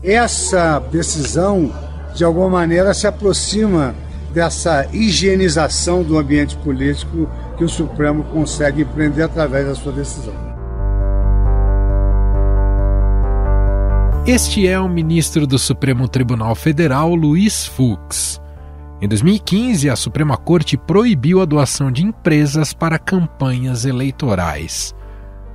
Essa decisão, de alguma maneira, se aproxima dessa higienização do ambiente político que o Supremo consegue empreender através da sua decisão. Este é o ministro do Supremo Tribunal Federal, Luiz Fux. Em 2015, a Suprema Corte proibiu a doação de empresas para campanhas eleitorais.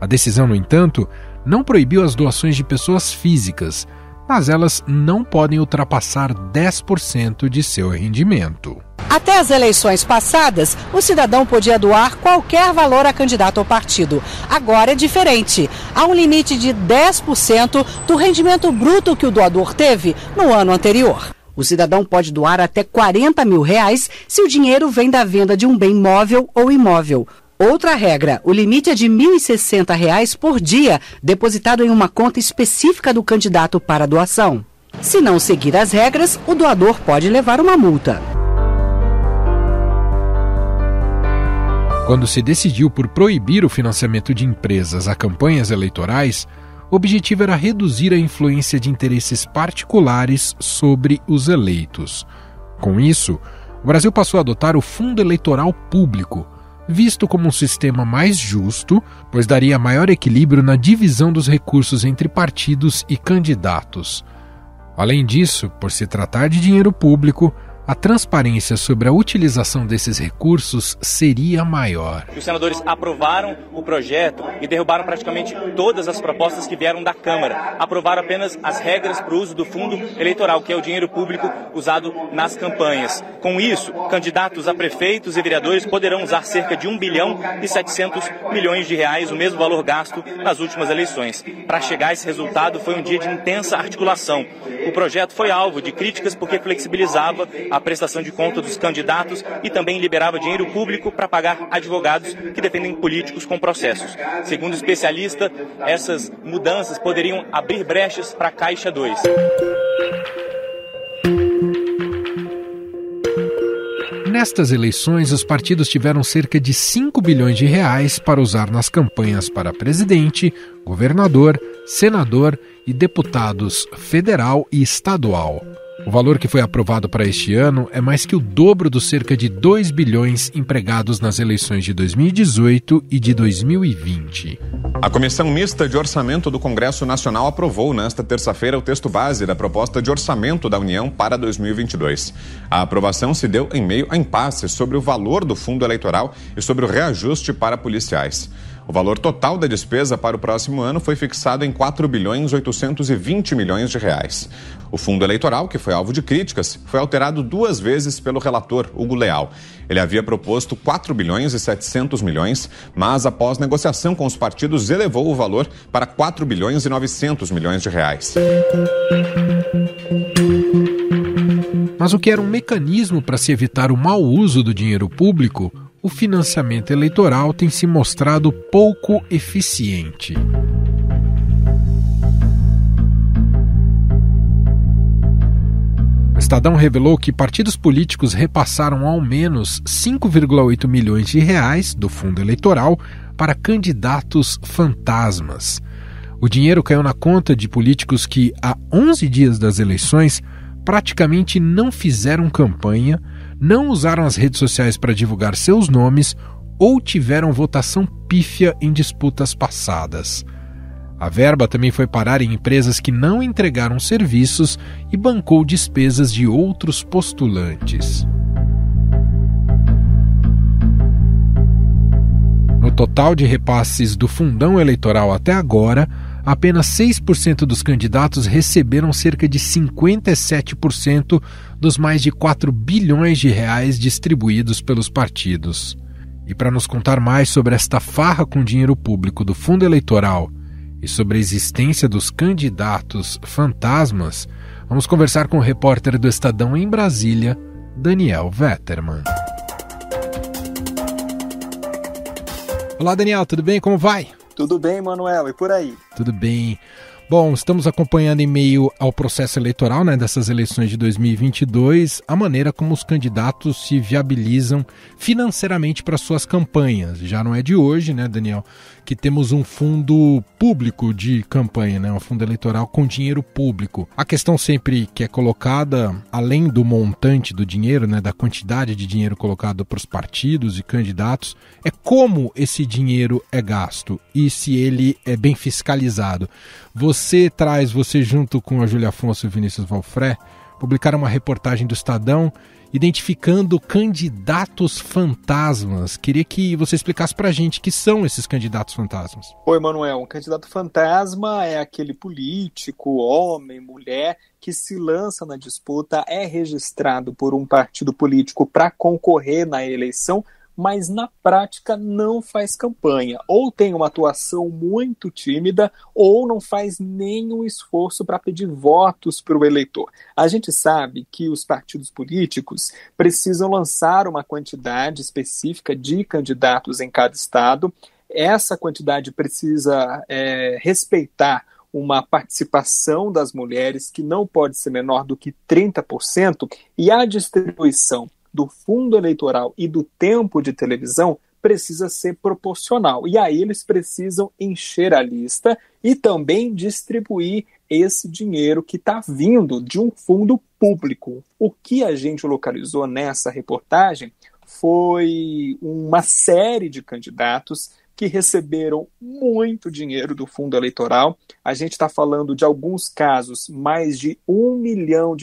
A decisão, no entanto, não proibiu as doações de pessoas físicas, mas elas não podem ultrapassar 10% de seu rendimento. Até as eleições passadas, o cidadão podia doar qualquer valor a candidato ou partido. Agora é diferente. Há um limite de 10% do rendimento bruto que o doador teve no ano anterior. O cidadão pode doar até R$40 mil se o dinheiro vem da venda de um bem móvel ou imóvel. Outra regra, o limite é de R$ 1.060 por dia, depositado em uma conta específica do candidato para doação. Se não seguir as regras, o doador pode levar uma multa. Quando se decidiu por proibir o financiamento de empresas a campanhas eleitorais, o objetivo era reduzir a influência de interesses particulares sobre os eleitos. Com isso, o Brasil passou a adotar o Fundo Eleitoral Público, visto como um sistema mais justo, pois daria maior equilíbrio na divisão dos recursos entre partidos e candidatos. Além disso, por se tratar de dinheiro público, a transparência sobre a utilização desses recursos seria maior. Os senadores aprovaram o projeto e derrubaram praticamente todas as propostas que vieram da Câmara. Aprovaram apenas as regras para o uso do fundo eleitoral, que é o dinheiro público usado nas campanhas. Com isso, candidatos a prefeitos e vereadores poderão usar cerca de R$ 1,7 bilhão, o mesmo valor gasto nas últimas eleições. Para chegar a esse resultado, foi um dia de intensa articulação. O projeto foi alvo de críticas porque flexibilizava a prestação de conta dos candidatos e também liberava dinheiro público para pagar advogados que defendem políticos com processos. Segundo o especialista, essas mudanças poderiam abrir brechas para a Caixa 2. Nestas eleições, os partidos tiveram cerca de R$ 5 bilhões para usar nas campanhas para presidente, governador, senador e deputados federal e estadual. O valor que foi aprovado para este ano é mais que o dobro dos cerca de 2 bilhões empregados nas eleições de 2018 e de 2020. A Comissão Mista de Orçamento do Congresso Nacional aprovou nesta terça-feira o texto base da proposta de orçamento da União para 2022. A aprovação se deu em meio a impasse sobre o valor do fundo eleitoral e sobre o reajuste para policiais. O valor total da despesa para o próximo ano foi fixado em R$ 4,820 bilhões. O fundo eleitoral, que foi alvo de críticas, foi alterado 2 vezes pelo relator, Hugo Leal. Ele havia proposto R$ 4,7 bilhões, mas após negociação com os partidos, elevou o valor para R$ 4,9 bilhões. Mas o que era um mecanismo para se evitar o mau uso do dinheiro público, o financiamento eleitoral tem se mostrado pouco eficiente. O Estadão revelou que partidos políticos repassaram ao menos R$ 5,8 milhões do fundo eleitoral para candidatos fantasmas. O dinheiro caiu na conta de políticos que, há 11 dias das eleições, praticamente não fizeram campanha, não usaram as redes sociais para divulgar seus nomes ou tiveram votação pífia em disputas passadas. A verba também foi parar em empresas que não entregaram serviços e bancou despesas de outros postulantes. No total de repasses do fundão eleitoral até agora, apenas 6% dos candidatos receberam cerca de 57% dos mais de R$ 4 bilhões distribuídos pelos partidos. E para nos contar mais sobre esta farra com dinheiro público do fundo eleitoral e sobre a existência dos candidatos fantasmas, vamos conversar com o repórter do Estadão em Brasília, Daniel Vetterman. Olá, Daniel, tudo bem? Como vai? Tudo bem, Manuel, e por aí? Tudo bem. Bom, estamos acompanhando em meio ao processo eleitoral, dessas eleições de 2022, a maneira como os candidatos se viabilizam financeiramente para suas campanhas. Já não é de hoje, Daniel, que temos um fundo público de campanha, um fundo eleitoral com dinheiro público. A questão sempre que é colocada, além do montante do dinheiro, da quantidade de dinheiro colocado para os partidos e candidatos, é como esse dinheiro é gasto e se ele é bem fiscalizado. Você junto com a Júlia Afonso e o Vinícius Valfré, publicaram uma reportagem do Estadão identificando candidatos fantasmas. Queria que você explicasse pra gente que são esses candidatos fantasmas. Oi, Manuel. Um candidato fantasma é aquele político, homem, mulher, que se lança na disputa, é registrado por um partido político para concorrer na eleição, mas na prática não faz campanha, ou tem uma atuação muito tímida, ou não faz nenhum esforço para pedir votos para o eleitor. A gente sabe que os partidos políticos precisam lançar uma quantidade específica de candidatos em cada estado. Essa quantidade precisa respeitar uma participação das mulheres que não pode ser menor do que 30%, e a distribuição do fundo eleitoral e do tempo de televisão precisa ser proporcional. E aí eles precisam encher a lista e também distribuir esse dinheiro que está vindo de um fundo público. O que a gente localizou nessa reportagem foi uma série de candidatos que receberam muito dinheiro do fundo eleitoral. A gente está falando de alguns casos, mais de R$1 milhão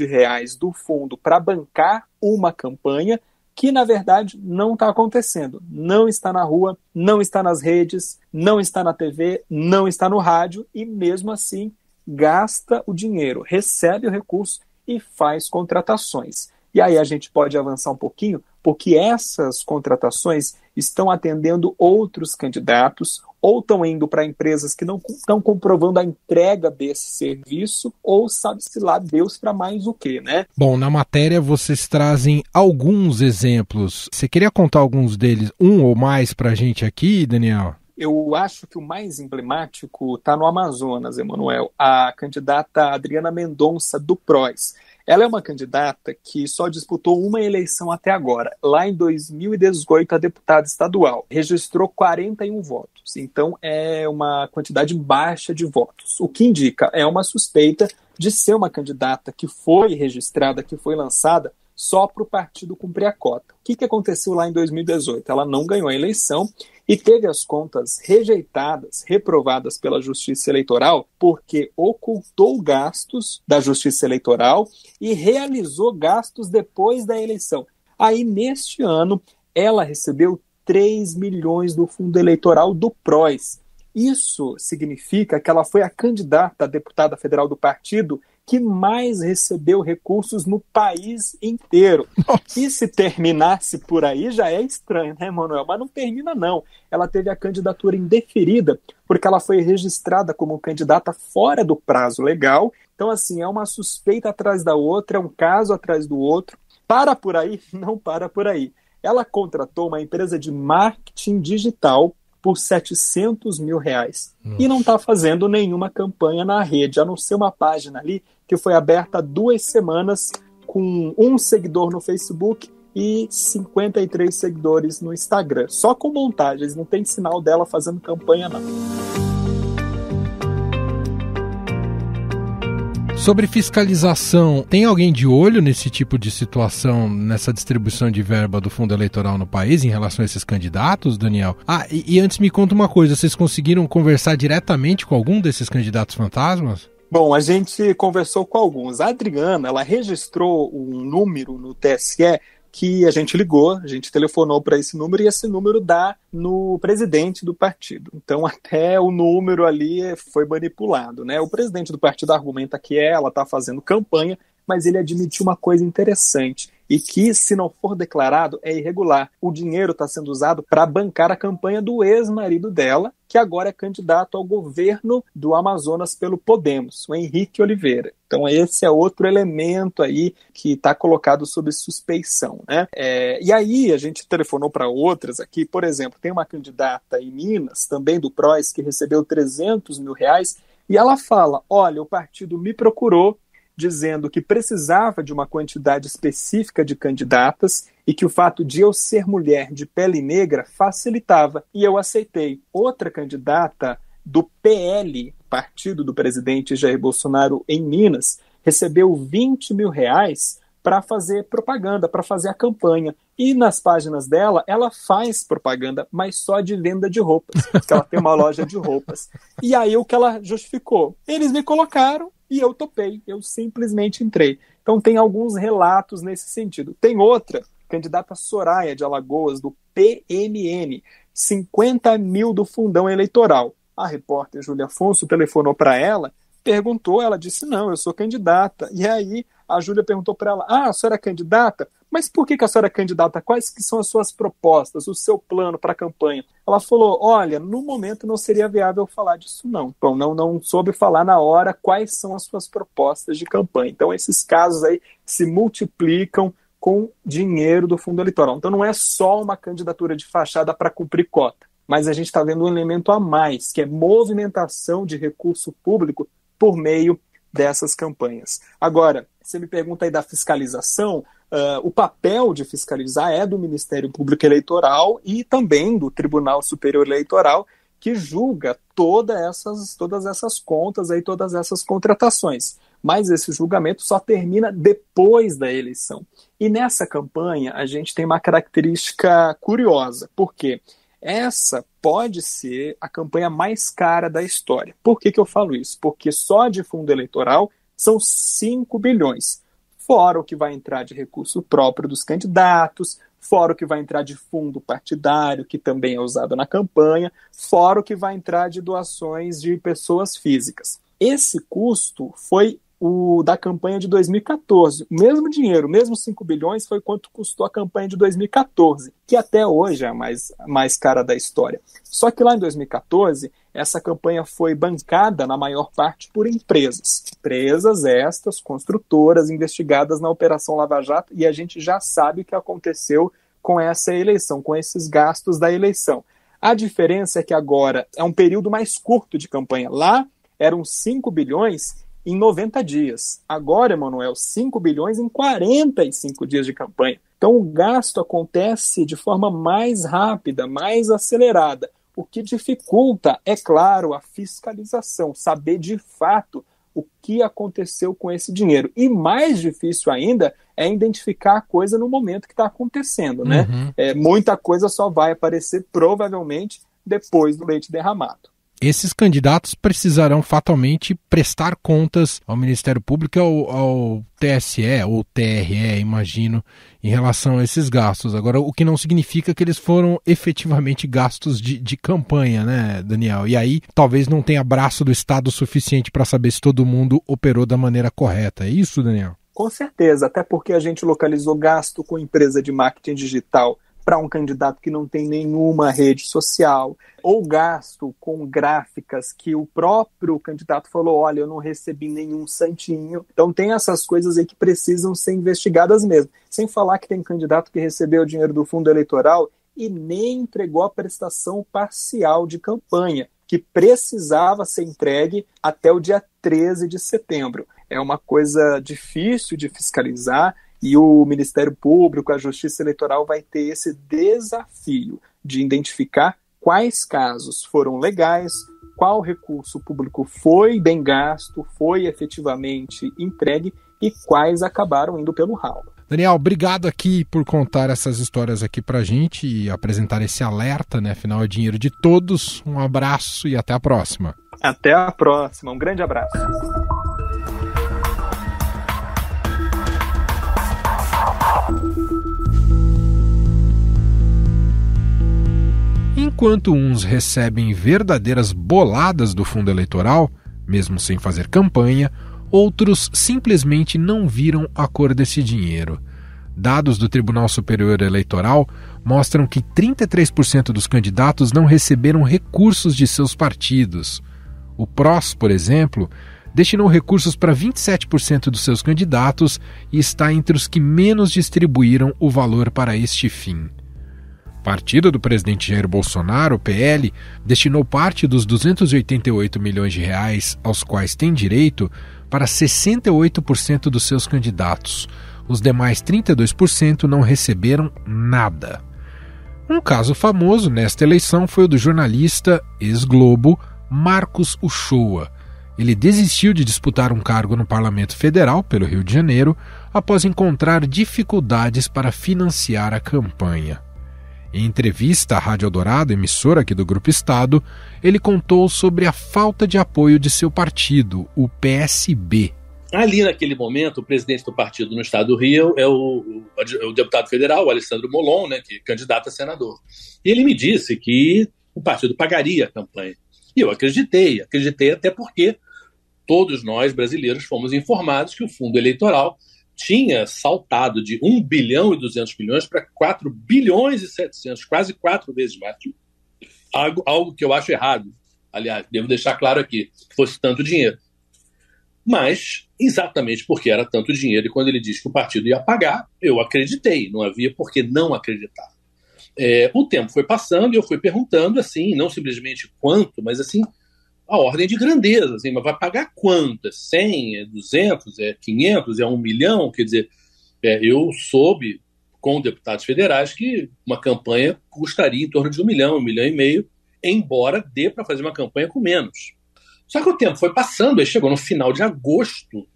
do fundo para bancar uma campanha que, na verdade, não está acontecendo. Não está na rua, não está nas redes, não está na TV, não está no rádio e, mesmo assim, gasta o dinheiro, recebe o recurso e faz contratações. E aí a gente pode avançar um pouquinho, porque essas contratações estão atendendo outros candidatos ou estão indo para empresas que não estão comprovando a entrega desse serviço, ou sabe-se lá Deus para mais o quê, Bom, na matéria vocês trazem alguns exemplos. Você queria contar alguns deles, um ou mais para a gente aqui, Daniel? Eu acho que o mais emblemático está no Amazonas, Emanuel. A candidata Adriana Mendonça, do PROS. Ela é uma candidata que só disputou uma eleição até agora. Lá em 2018, a deputada estadual registrou 41 votos. Então, é uma quantidade baixa de votos. O que indica é uma suspeita de ser uma candidata que foi registrada, que foi lançada só para o partido cumprir a cota. O que aconteceu lá em 2018? Ela não ganhou a eleição e teve as contas rejeitadas, reprovadas pela Justiça Eleitoral, porque ocultou gastos da Justiça Eleitoral e realizou gastos depois da eleição. Aí, neste ano, ela recebeu 3 milhões do fundo eleitoral do PROS. Isso significa que ela foi a candidata a deputada federal do partido que mais recebeu recursos no país inteiro. Nossa. E se terminasse por aí, já é estranho, Manuel? Mas não termina, não. Ela teve a candidatura indeferida, porque ela foi registrada como candidata fora do prazo legal. Então, assim, é uma suspeita atrás da outra, é um caso atrás do outro. Para por aí? Não para por aí. Ela contratou uma empresa de marketing digital por R$700 mil. E não está fazendo nenhuma campanha na rede, a não ser uma página ali que foi aberta há 2 semanas com 1 seguidor no Facebook e 53 seguidores no Instagram. Só com montagens, não tem sinal dela fazendo campanha, não. Sobre fiscalização, tem alguém de olho nesse tipo de situação, nessa distribuição de verba do fundo eleitoral no país em relação a esses candidatos, Daniel? E antes me conta uma coisa, vocês conseguiram conversar diretamente com algum desses candidatos fantasmas? Bom, a gente conversou com alguns. A Adriana, ela registrou um número no TSE que a gente ligou, a gente telefonou para esse número e esse número dá no presidente do partido. Então até o número ali foi manipulado, O presidente do partido argumenta que ela está fazendo campanha, mas ele admitiu uma coisa interessante, e que, se não for declarado, é irregular. O dinheiro está sendo usado para bancar a campanha do ex-marido dela, que agora é candidato ao governo do Amazonas pelo Podemos, o Henrique Oliveira. Então esse é outro elemento aí que está colocado sob suspeição, E aí a gente telefonou para outras aqui, por exemplo, tem uma candidata em Minas, também do PROS, que recebeu R$300 mil, E ela fala, olha, o partido me procurou dizendo que precisava de uma quantidade específica de candidatas e que o fato de eu ser mulher de pele negra facilitava, e eu aceitei. Outra candidata do PL, partido do presidente Jair Bolsonaro em Minas, recebeu R$20 mil para fazer propaganda, para fazer a campanha. E nas páginas dela, ela faz propaganda, mas só de venda de roupas, porque ela tem uma loja de roupas. E aí o que ela justificou? Eles me colocaram e eu topei, eu simplesmente entrei. Então tem alguns relatos nesse sentido. Tem outra, candidata Soraya de Alagoas, do PMN, 50 mil do fundão eleitoral. A repórter Júlia Afonso telefonou para ela, perguntou, ela disse, não, eu sou candidata. E aí a Júlia perguntou para ela, a senhora é candidata? Mas por que a senhora é candidata? Quais que são as suas propostas, o seu plano para a campanha? Ela falou, olha, no momento não seria viável falar disso não. Bom, não soube falar na hora quais são as suas propostas de campanha. Então esses casos aí se multiplicam com dinheiro do fundo eleitoral. Então não é só uma candidatura de fachada para cumprir cota, mas a gente está vendo um elemento a mais, que é movimentação de recurso público por meio dessas campanhas. Agora, você me pergunta aí da fiscalização, o papel de fiscalizar é do Ministério Público Eleitoral e também do Tribunal Superior Eleitoral, que julga todas essas contas, aí, todas essas contratações. Mas esse julgamento só termina depois da eleição. E nessa campanha a gente tem uma característica curiosa, porque essa pode ser a campanha mais cara da história. Por que eu falo isso? Porque só de fundo eleitoral são 5 bilhões. Fora o que vai entrar de recurso próprio dos candidatos, fora o que vai entrar de fundo partidário, que também é usado na campanha, fora o que vai entrar de doações de pessoas físicas. Esse custo foi o da campanha de 2014. O mesmo dinheiro, o mesmo 5 bilhões, foi quanto custou a campanha de 2014, que até hoje é a mais cara da história. Só que lá em 2014, essa campanha foi bancada, na maior parte, por empresas. Empresas estas, construtoras, investigadas na Operação Lava Jato, e a gente já sabe o que aconteceu com essa eleição, com esses gastos da eleição. A diferença é que agora é um período mais curto de campanha. Lá eram 5 bilhões em 90 dias. Agora, Emanuel, 5 bilhões em 45 dias de campanha. Então o gasto acontece de forma mais rápida, mais acelerada, o que dificulta, é claro, a fiscalização, saber de fato o que aconteceu com esse dinheiro. E mais difícil ainda é identificar a coisa no momento que está acontecendo, né? Muita coisa só vai aparecer, provavelmente, depois do leite derramado. Esses candidatos precisarão fatalmente prestar contas ao Ministério Público e ao TSE ou TRE, imagino, em relação a esses gastos. Agora, o que não significa que eles foram efetivamente gastos de campanha, né, Daniel? E aí, talvez não tenha braço do Estado suficiente para saber se todo mundo operou da maneira correta. É isso, Daniel? Com certeza, até porque a gente localizou gasto com empresa de marketing digital para um candidato que não tem nenhuma rede social, ou gasto com gráficas que o próprio candidato falou, olha, eu não recebi nenhum santinho. Então tem essas coisas aí que precisam ser investigadas mesmo. Sem falar que tem candidato que recebeu dinheiro do fundo eleitoral e nem entregou a prestação parcial de campanha, que precisava ser entregue até o dia 13 de setembro. É uma coisa difícil de fiscalizar, e o Ministério Público, a Justiça Eleitoral vai ter esse desafio de identificar quais casos foram legais, qual recurso público foi bem gasto, foi efetivamente entregue e quais acabaram indo pelo ralo. Daniel, obrigado aqui por contar essas histórias aqui pra gente e apresentar esse alerta, né? Afinal é dinheiro de todos. Um abraço e até a próxima. Até a próxima. Um grande abraço. Enquanto uns recebem verdadeiras boladas do fundo eleitoral, mesmo sem fazer campanha, outros simplesmente não viram a cor desse dinheiro. Dados do Tribunal Superior Eleitoral mostram que 33% dos candidatos não receberam recursos de seus partidos. O PROS, por exemplo, destinou recursos para 27% dos seus candidatos e está entre os que menos distribuíram o valor para este fim. O partido do presidente Jair Bolsonaro, o PL, destinou parte dos 288 milhões de reais aos quais tem direito para 68% dos seus candidatos. Os demais 32% não receberam nada. Um caso famoso nesta eleição foi o do jornalista ex-Globo Marcos Uchoa. Ele desistiu de disputar um cargo no Parlamento Federal, pelo Rio de Janeiro, após encontrar dificuldades para financiar a campanha. Em entrevista à Rádio Eldorado, emissora aqui do Grupo Estado, ele contou sobre a falta de apoio de seu partido, o PSB. Ali, naquele momento, o presidente do partido no estado do Rio é o deputado federal, o Alessandro Molon, né, que é candidato a senador. E ele me disse que o partido pagaria a campanha. E eu acreditei até porque todos nós, brasileiros, fomos informados que o fundo eleitoral tinha saltado de 1 bilhão e 200 milhões para 4 bilhões e 700, quase 4 vezes mais. Algo que eu acho errado. Aliás, devo deixar claro aqui, que fosse tanto dinheiro. Mas, exatamente porque era tanto dinheiro e quando ele disse que o partido ia pagar, eu acreditei, não havia por que não acreditar. O tempo foi passando e eu fui perguntando, assim, não simplesmente quanto, mas assim, a ordem de grandeza, assim, mas vai pagar quanto? É 100, é 200, é 500, é 1 milhão? Quer dizer, eu soube com deputados federais que uma campanha custaria em torno de 1 milhão, 1 milhão e meio, embora dê para fazer uma campanha com menos. Só que o tempo foi passando, aí chegou no final de agosto,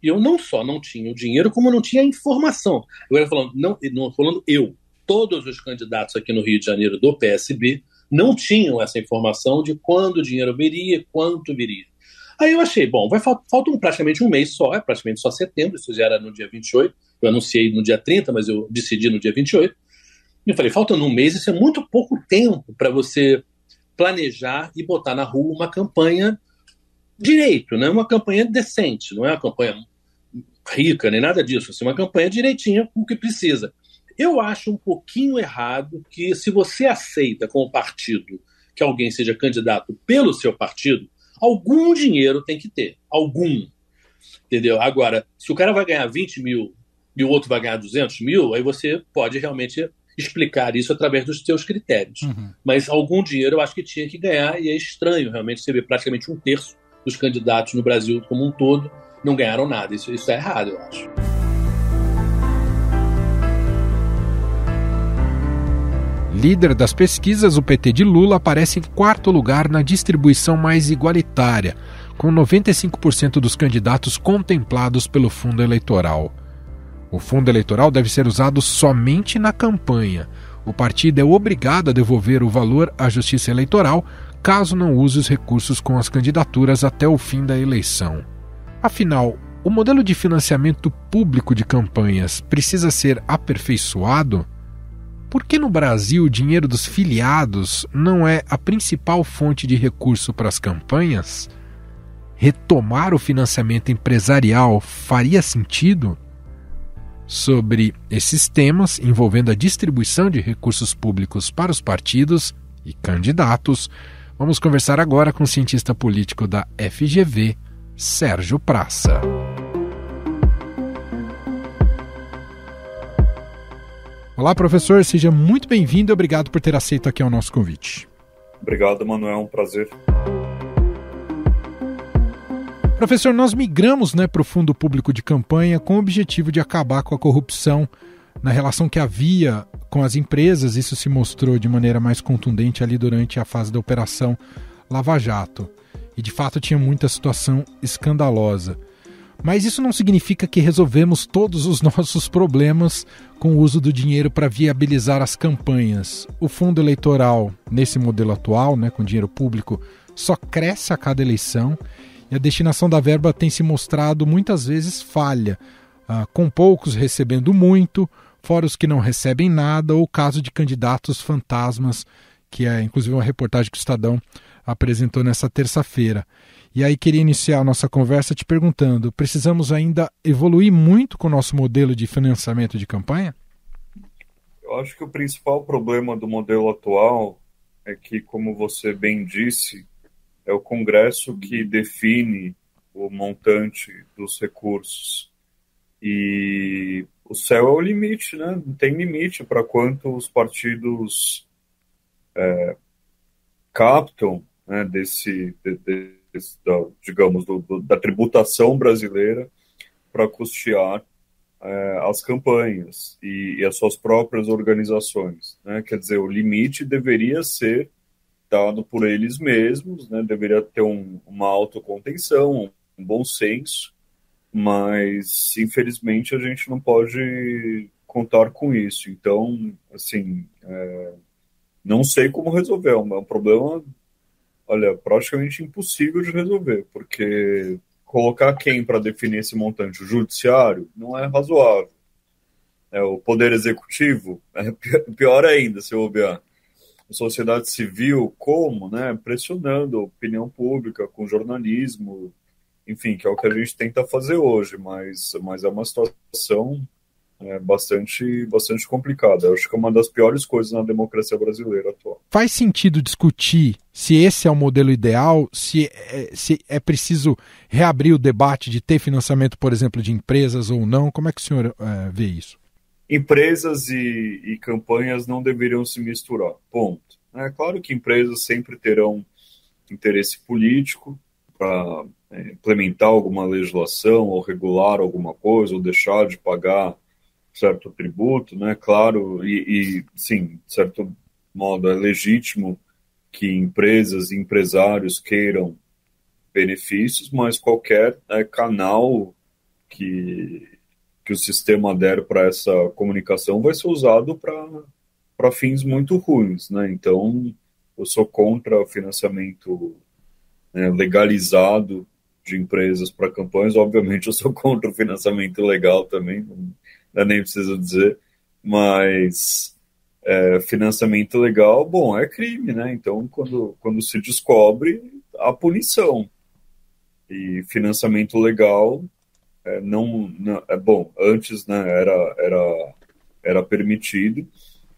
e eu não só não tinha o dinheiro, como não tinha a informação. Agora falando eu, todos os candidatos aqui no Rio de Janeiro do PSB não tinham essa informação de quando o dinheiro viria, quanto viria. Aí eu achei, bom, falta praticamente um mês só, praticamente só setembro, isso já era no dia 28, eu anunciei no dia 30, mas eu decidi no dia 28. E eu falei, faltando um mês, isso é muito pouco tempo para você planejar e botar na rua uma campanha direito, né? Uma campanha decente, não é uma campanha rica, nem nada disso, assim, uma campanha direitinha com o que precisa. Eu acho um pouquinho errado que se você aceita com o partido que alguém seja candidato pelo seu partido, algum dinheiro tem que ter, algum, entendeu? Agora, se o cara vai ganhar 20 mil e o outro vai ganhar 200 mil, aí você pode realmente explicar isso através dos seus critérios. Mas algum dinheiro eu acho que tinha que ganhar e é estranho realmente você ver praticamente 1/3 dos candidatos no Brasil como um todo não ganharam nada. Isso é errado, eu acho. Líder das pesquisas, o PT de Lula aparece em 4º lugar na distribuição mais igualitária, com 95% dos candidatos contemplados pelo fundo eleitoral. O fundo eleitoral deve ser usado somente na campanha. O partido é obrigado a devolver o valor à Justiça Eleitoral caso não use os recursos com as candidaturas até o fim da eleição. Afinal, o modelo de financiamento público de campanhas precisa ser aperfeiçoado? Por que no Brasil o dinheiro dos filiados não é a principal fonte de recurso para as campanhas? Retomar o financiamento empresarial faria sentido? Sobre esses temas envolvendo a distribuição de recursos públicos para os partidos e candidatos, vamos conversar agora com o cientista político da FGV, Sérgio Praça. Olá, professor, seja muito bem-vindo e obrigado por ter aceito aqui o nosso convite. Obrigado, Manuel, um prazer. Professor, nós migramos para o Fundo Público de Campanha com o objetivo de acabar com a corrupção na relação que havia com as empresas. Isso se mostrou de maneira mais contundente ali durante a fase da Operação Lava Jato. E, de fato, tinha muita situação escandalosa. Mas isso não significa que resolvemos todos os nossos problemas com o uso do dinheiro para viabilizar as campanhas. O fundo eleitoral, nesse modelo atual, com dinheiro público, só cresce a cada eleição e a destinação da verba tem se mostrado muitas vezes falha, com poucos recebendo muito, fora os que não recebem nada, ou o caso de candidatos fantasmas, que é inclusive uma reportagem que o Estadão apresentou nessa terça-feira. E aí queria iniciar a nossa conversa te perguntando, precisamos ainda evoluir muito com o nosso modelo de financiamento de campanha? Eu acho que o principal problema do modelo atual é que, como você bem disse, é o Congresso que define o montante dos recursos. E o céu é o limite, né? Não tem limite para quanto os partidos captam, né, digamos, da tributação brasileira para custear as campanhas e as suas próprias organizações, né? Quer dizer, o limite deveria ser dado por eles mesmos, né? Deveria ter uma autocontenção, um bom senso, mas infelizmente a gente não pode contar com isso. Então, assim, não sei como resolver. É um problema, olha, praticamente impossível de resolver, porque colocar quem para definir esse montante? O judiciário não é razoável. O poder executivo é pior ainda, se eu obviar. A sociedade civil, como? Né? Pressionando a opinião pública, com jornalismo, enfim, que é o que a gente tenta fazer hoje, mas é uma situação bastante complicada. Eu acho que é uma das piores coisas na democracia brasileira atual. Faz sentido discutir se esse é o modelo ideal, se é preciso reabrir o debate de ter financiamento, por exemplo, de empresas ou não? Como é que o senhor vê isso? Empresas e campanhas não deveriam se misturar, ponto. É claro que empresas sempre terão interesse político para implementar alguma legislação ou regular alguma coisa ou deixar de pagar certo tributo, né? Claro, e sim, de certo modo é legítimo que empresas e empresários queiram benefícios, mas qualquer canal que o sistema der para essa comunicação vai ser usado para fins muito ruins, né? Então, eu sou contra o financiamento legalizado de empresas para campanhas. Obviamente, eu sou contra o financiamento ilegal também, não nem preciso dizer, mas financiamento legal, bom, é crime, né? Então, quando se descobre, há punição. E financiamento legal não bom, antes, né, era permitido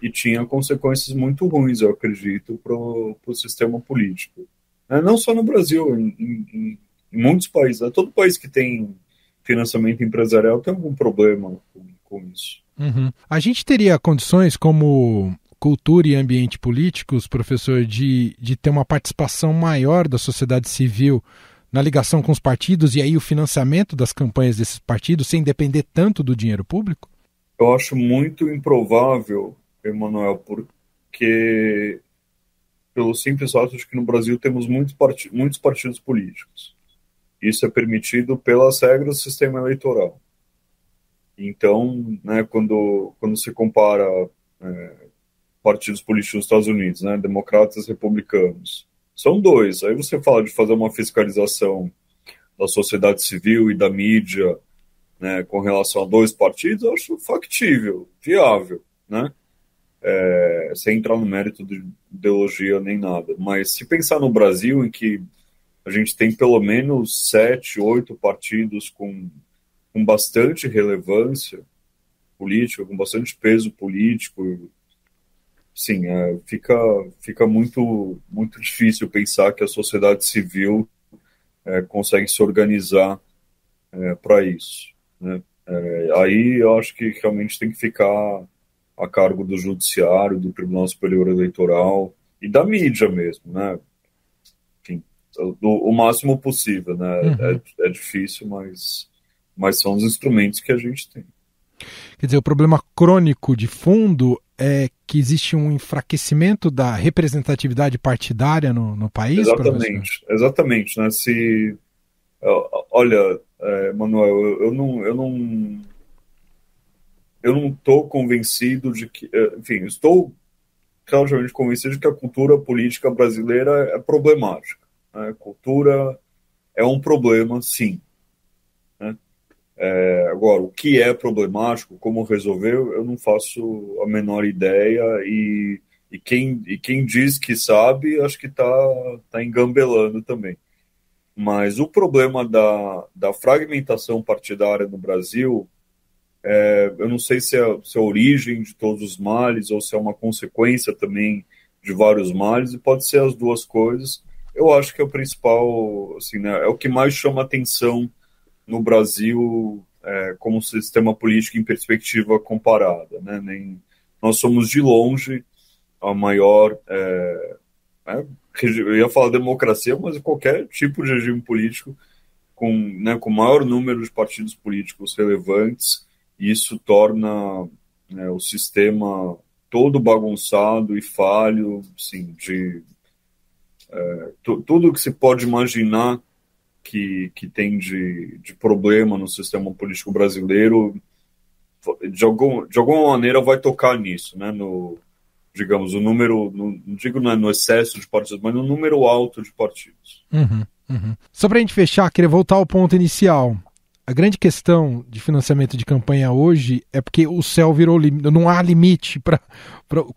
e tinha consequências muito ruins, eu acredito, para o sistema político. Não só no Brasil, em muitos países, né? Todo país que tem financiamento empresarial tem algum problema com isso. Uhum. A gente teria condições, como cultura e ambiente políticos, professor, de ter uma participação maior da sociedade civil na ligação com os partidos e aí o financiamento das campanhas desses partidos sem depender tanto do dinheiro público? Eu acho muito improvável, Emanuel, porque pelo simples fato de que no Brasil temos muitos partidos políticos. Isso é permitido pelas regras do sistema eleitoral. Então, né, quando se compara partidos políticos nos Estados Unidos, né, democratas e republicanos, são dois. Aí você fala de fazer uma fiscalização da sociedade civil e da mídia, né, com relação a dois partidos, eu acho factível, viável, né? Sem entrar no mérito de ideologia nem nada. Mas se pensar no Brasil, em que a gente tem pelo menos 7, 8 partidos com bastante relevância política, com bastante peso político, sim, fica muito, muito difícil pensar que a sociedade civil consegue se organizar para isso, né? Aí eu acho que realmente tem que ficar a cargo do Judiciário, do Tribunal Superior Eleitoral e da mídia mesmo, né? Enfim, o máximo possível, né? Uhum. É difícil, mas são os instrumentos que a gente tem. Quer dizer, o problema crônico de fundo é que existe um enfraquecimento da representatividade partidária no país? Exatamente, né? Olha, Manuel, eu não estou convencido de que, enfim, estou claramente convencido de que a cultura política brasileira é problemática, né? A cultura é um problema, sim, né? Agora, o que é problemático, como resolver, eu não faço a menor ideia e quem diz que sabe, acho que tá engambelando também. Mas o problema da fragmentação partidária no Brasil, eu não sei se é a origem de todos os males ou se é uma consequência também de vários males, e pode ser as duas coisas. Eu acho que é o principal, assim, né, é o que mais chama atenção no Brasil como sistema político em perspectiva comparada, né? Nós somos de longe a maior, eu ia falar democracia, mas qualquer tipo de regime político com maior número de partidos políticos relevantes, e isso torna o sistema todo bagunçado e falho, assim, tudo que se pode imaginar que tem de problema no sistema político brasileiro, de alguma maneira vai tocar nisso, né? Digamos, o número, não digo no excesso de partidos, mas no número alto de partidos. Só para a gente fechar, queria voltar ao ponto inicial. A grande questão de financiamento de campanha hoje é porque o céu virou limite, não há limite para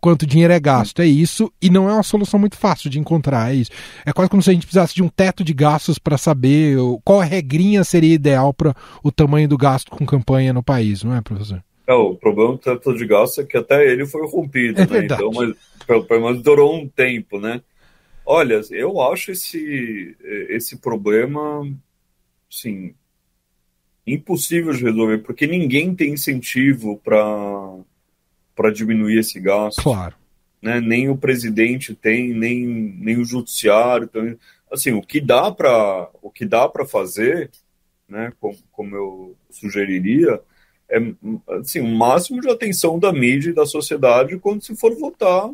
quanto dinheiro é gasto. É isso, e não é uma solução muito fácil de encontrar. É isso. É quase como se a gente precisasse de um teto de gastos para saber qual a regrinha seria ideal para o tamanho do gasto com campanha no país, não é, professor? O problema do teto de gastos é que até ele foi rompido, né? Verdade. Então, mas pelo menos durou um tempo, né? Olha, eu acho esse problema, sim, impossível de resolver, porque ninguém tem incentivo para diminuir esse gasto. Claro. Né? Nem o presidente tem, nem o judiciário. Então, assim, o que dá para fazer, né, como eu sugeriria, é assim, um máximo de atenção da mídia e da sociedade quando se for votar.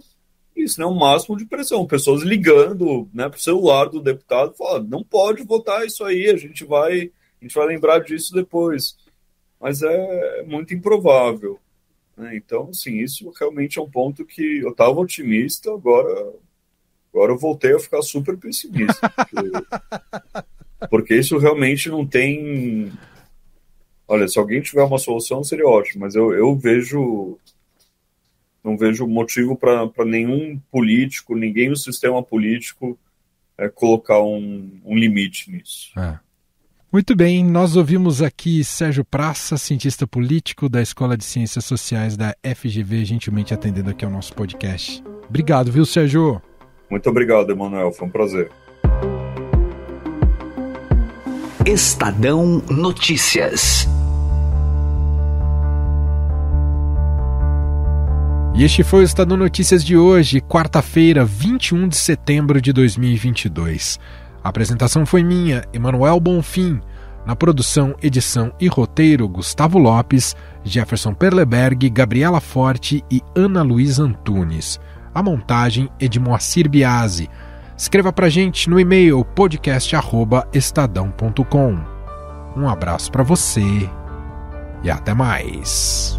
Isso, né? Um máximo de pressão. Pessoas ligando, né, para o celular do deputado, falando, não pode votar isso aí, a gente vai lembrar disso depois. Mas é muito improvável, né? Então, assim, isso realmente é um ponto que eu estava otimista, agora eu voltei a ficar super pessimista. Porque isso realmente não tem... Olha, se alguém tiver uma solução, seria ótimo, mas eu não vejo motivo para nenhum político, ninguém no sistema político colocar um limite nisso. Muito bem, nós ouvimos aqui Sérgio Praça, cientista político da Escola de Ciências Sociais da FGV, gentilmente atendendo aqui ao nosso podcast. Obrigado, viu, Sérgio? Muito obrigado, Emanuel, foi um prazer. Estadão Notícias. E este foi o Estadão Notícias de hoje, quarta-feira, 21 de setembro de 2022. A apresentação foi minha, Emanuel Bonfim. Na produção, edição e roteiro, Gustavo Lopes, Jefferson Perleberg, Gabriela Forte e Ana Luísa Antunes. A montagem é de Moacir Biasi. Escreva pra gente no e-mail podcast@estadão.com. Um abraço para você e até mais.